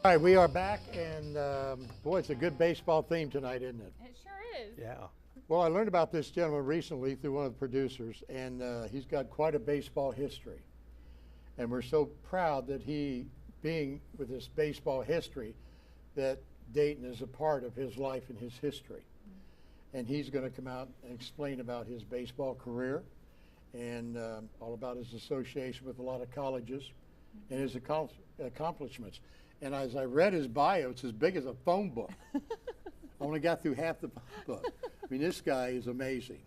All right, we are back, and boy, it's a good baseball theme tonight, isn't it? It sure is. Yeah. Well, I learned about this gentleman recently through one of the producers, and he's got quite a baseball history. And we're so proud that he, being with this baseball history, that Dayton is a part of his life and his history. And he's going to come out and explain about his baseball career and all about his association with a lot of colleges and his accomplishments. And as I read his bio, it's as big as a phone book. I only got through half the book. I mean, this guy is amazing.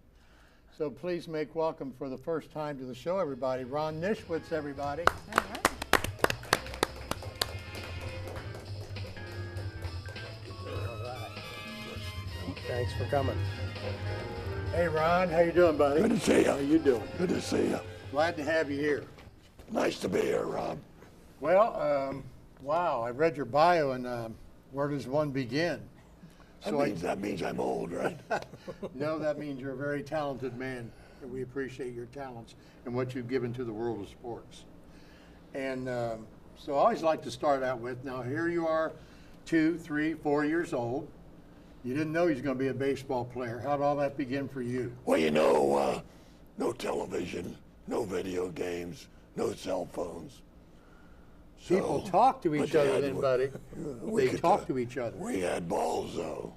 So please make welcome for the first time to the show, everybody, Ron Nischwitz, everybody. All right. All right. Thanks for coming. Hey, Ron, how you doing, buddy? Good to see you. How you doing? Good to see you. Glad to have you here. Nice to be here, Rob. Well, wow, I read your bio, and where does one begin? That means I'm old, right? No, that means you're a very talented man, and we appreciate your talents and what you've given to the world of sports. And so I always like to start out with, now here you are, 2, 3, 4 years old. You didn't know you was going to be a baseball player. How did all that begin for you? Well, you know, no television, no video games, no cell phones. So, People talk to each other then, buddy. we They could, talk to each other. We had balls, though.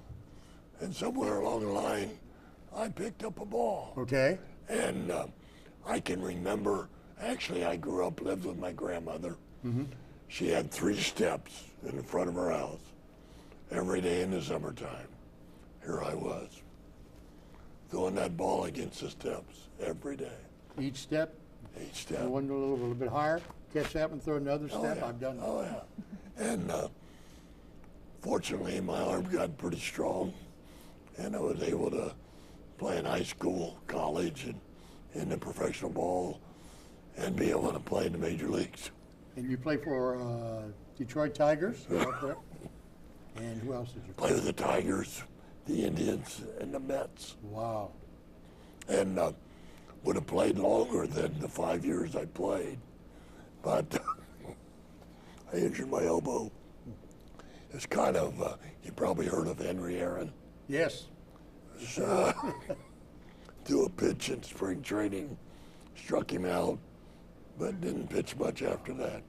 And somewhere along the line, I picked up a ball. Okay. And I can remember, actually, I grew up, lived with my grandmother. Mm-hmm. She had 3 steps in the front of her house every day in the summertime. Here I was, throwing that ball against the steps every day. Each step? Each step. One a little bit higher, catch that one, throw another step. Yeah. I've done that. Oh, yeah. And fortunately, my arm got pretty strong, and I was able to play in high school, college, and in the professional ball, and be able to play in the major leagues. And you play for Detroit Tigers? Out there? And who else did you play? Play with the Tigers, the Indians, and the Mets. Wow. And would have played longer than the 5 years I played, but I injured my elbow. It's kind of, you probably heard of Henry Aaron. Yes. Threw a pitch in spring training, struck him out, but didn't pitch much after that.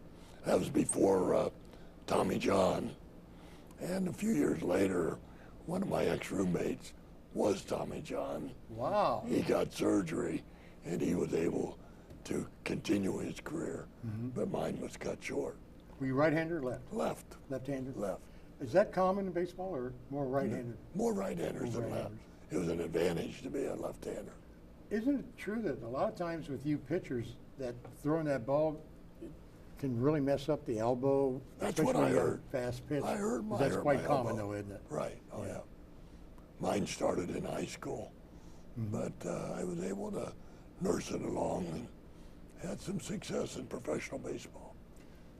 That was before Tommy John. And a few years later, one of my ex-roommates was Tommy John. Wow. He got surgery, and he was able to continue his career, but mine was cut short. Were you right-hander or left? Left. Left-hander? Left. Is that common in baseball or more right-handed? More right-handers More than left. right-handers. It was an advantage to be a left-hander. Isn't it true that a lot of times with you pitchers that throwing that ball it can really mess up the elbow? That's especially what I when you got heard. Fast pitch. I heard my That's hurt quite my common elbow. though, isn't it? Right. Oh Yeah. yeah. Mine started in high school, but I was able to nurse it along and had some success in professional baseball.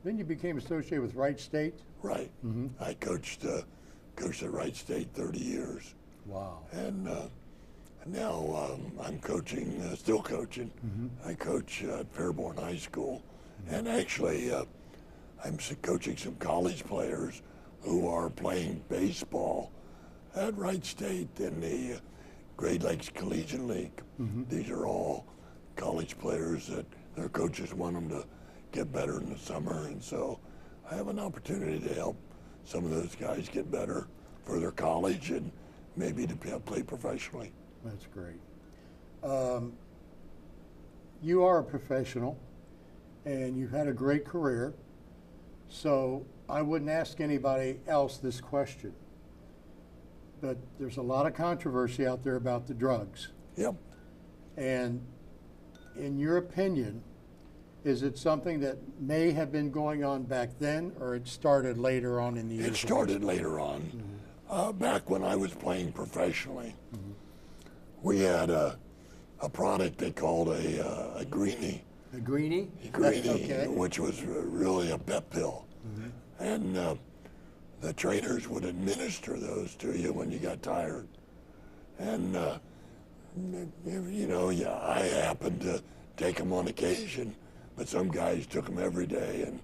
Then you became associated with Wright State. Right. I coached at Wright State 30 years, Wow. and now I'm coaching, still coaching. I coach at Fairborn High School, and actually I'm coaching some college players who are playing baseball at Wright State in the Great Lakes Collegiate League. These are all college players that their coaches want them to get better in the summer, and so I have an opportunity to help some of those guys get better for their college and maybe to play professionally. That's great. You are a professional, and you've had a great career, so I wouldn't ask anybody else this question. But there's a lot of controversy out there about the drugs. Yep. And in your opinion, is it something that may have been going on back then, or it started later on in the years? It started later on. Back when I was playing professionally, we had a product they called a greenie. A greenie? A greenie, Okay. which was really a pep pill. And the trainers would administer those to you when you got tired. And, you know, yeah, I happened to take them on occasion, but some guys took them every day, and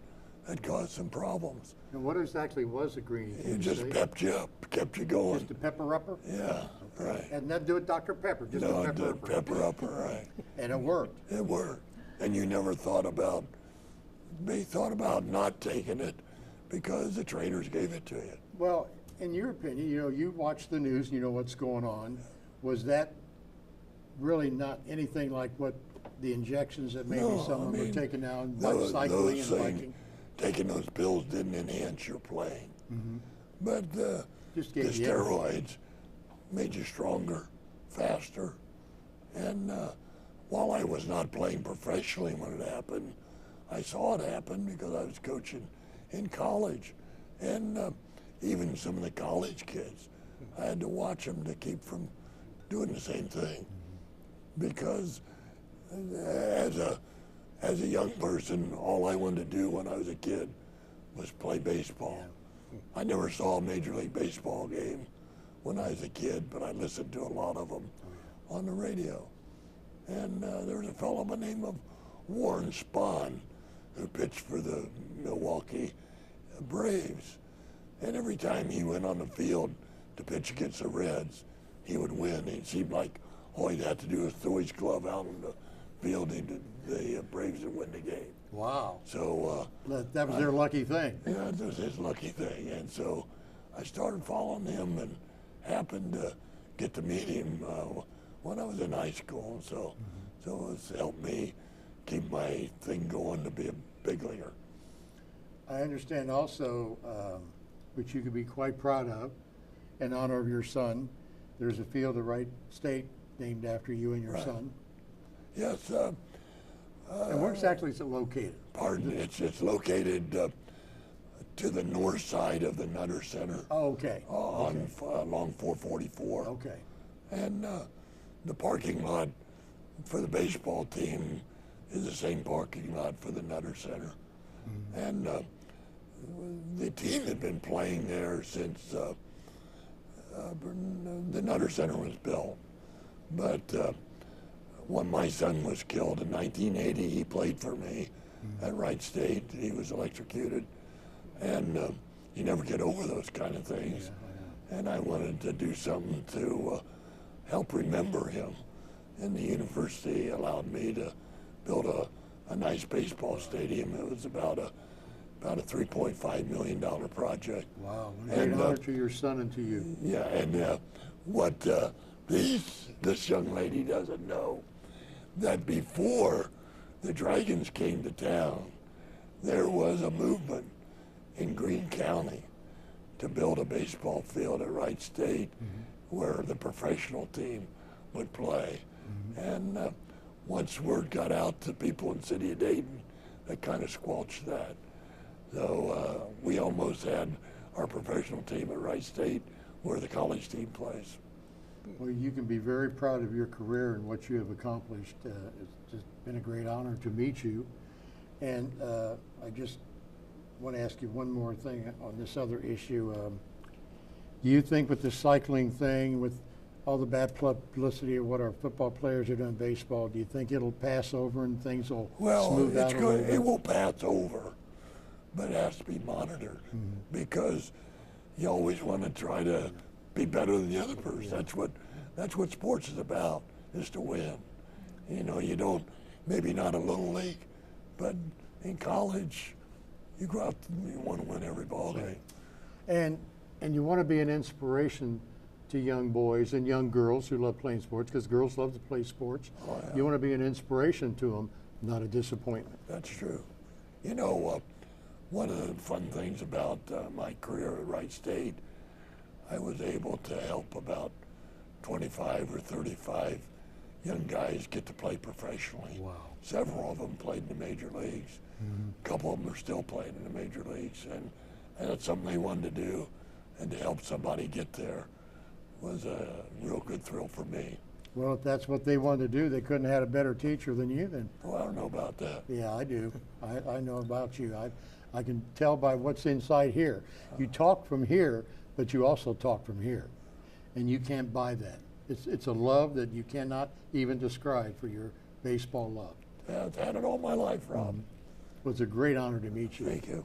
that caused some problems. And what exactly was a greenie? It just pepped you up, kept you going. Just a pepper-upper? Yeah, right. Had nothing to do with Dr. Pepper, just No, a the pepper-upper. pepper-upper, right. And it worked. It worked. And you never thought about not taking it because the trainers gave it to you. Well, in your opinion, you watch the news, you know what's going on. Was that really not anything like what the injections that maybe No, some of I them mean, are taking now, those cycling and things, biking? taking those pills didn't enhance your playing. But Just the gave you steroids made you stronger, faster. And while I was not playing professionally when it happened, I saw it happen because I was coaching in college. And even some of the college kids, I had to watch them to keep from doing the same thing. Because as a young person, all I wanted to do when I was a kid was play baseball. I never saw a Major League Baseball game when I was a kid, but I listened to a lot of them on the radio. And there was a fellow by the name of Warren Spahn who pitched for the Milwaukee Braves. And every time he went on the field to pitch against the Reds, he would win. It seemed like all he'd have to do was throw his glove out on the field and the Braves would win the game. Wow. So That was their lucky thing. yeah, it was his lucky thing. And so I started following him and happened to get to meet him when I was in high school. So it's helped me keep my thing going to be a big leaguer. I understand also, which you could be quite proud of, in honor of your son, there's a field at Wright State named after you and your Right. son. Yes, And where exactly is it located? pardon, it's located to the north side of the Nutter Center Oh, okay. along 444. Okay. And the parking lot for the baseball team is the same parking lot for the Nutter Center. And the team had been playing there since the Nutter Center was built. But when my son was killed in 1980, he played for me at Wright State. He was electrocuted. And you never get over those kind of things. And I wanted to do something to help remember him. And the university allowed me to build a nice baseball stadium. It was about a $3.5 million project. Wow. What a great honor to your son and to you. Yeah, and what this young lady doesn't know, that before the Dragons came to town, there was a movement in Greene County to build a baseball field at Wright State where the professional team would play. And once word got out to people in the city of Dayton, that kind of squelched that. So we almost had our professional team at Wright State where the college team plays. Well, you can be very proud of your career and what you have accomplished. It's just been a great honor to meet you. And I just want to ask you one more thing on this other issue. Do you think with the cycling thing, with all the bad publicity of what our football players are doing in baseball, do you think it'll pass over and things will smooth out a little bit? It will pass over, but it has to be monitored because you always want to try to be better than the other person. That's what sports is about, is to win. You don't, maybe not a little league, but in college, you go out and you want to win every ball game. And you want to be an inspiration to young boys and young girls who love playing sports, because girls love to play sports. Oh, yeah. You want to be an inspiration to them, not a disappointment. That's true. One of the fun things about my career at Wright State, I was able to help about 25 or 35 young guys get to play professionally. Wow. Several of them played in the major leagues. A couple of them are still playing in the major leagues. And that's something they wanted to do. And to help somebody get there was a real good thrill for me. Well, if that's what they wanted to do, they couldn't have had a better teacher than you then. Well, I don't know about that. Yeah, I do. I know about you. I can tell by what's inside here. You talk from here, but you also talk from here. And you can't buy that. It's a love that you cannot even describe for your baseball love. Yeah, I've had it all my life, Rob. It was a great honor to meet you. Thank you.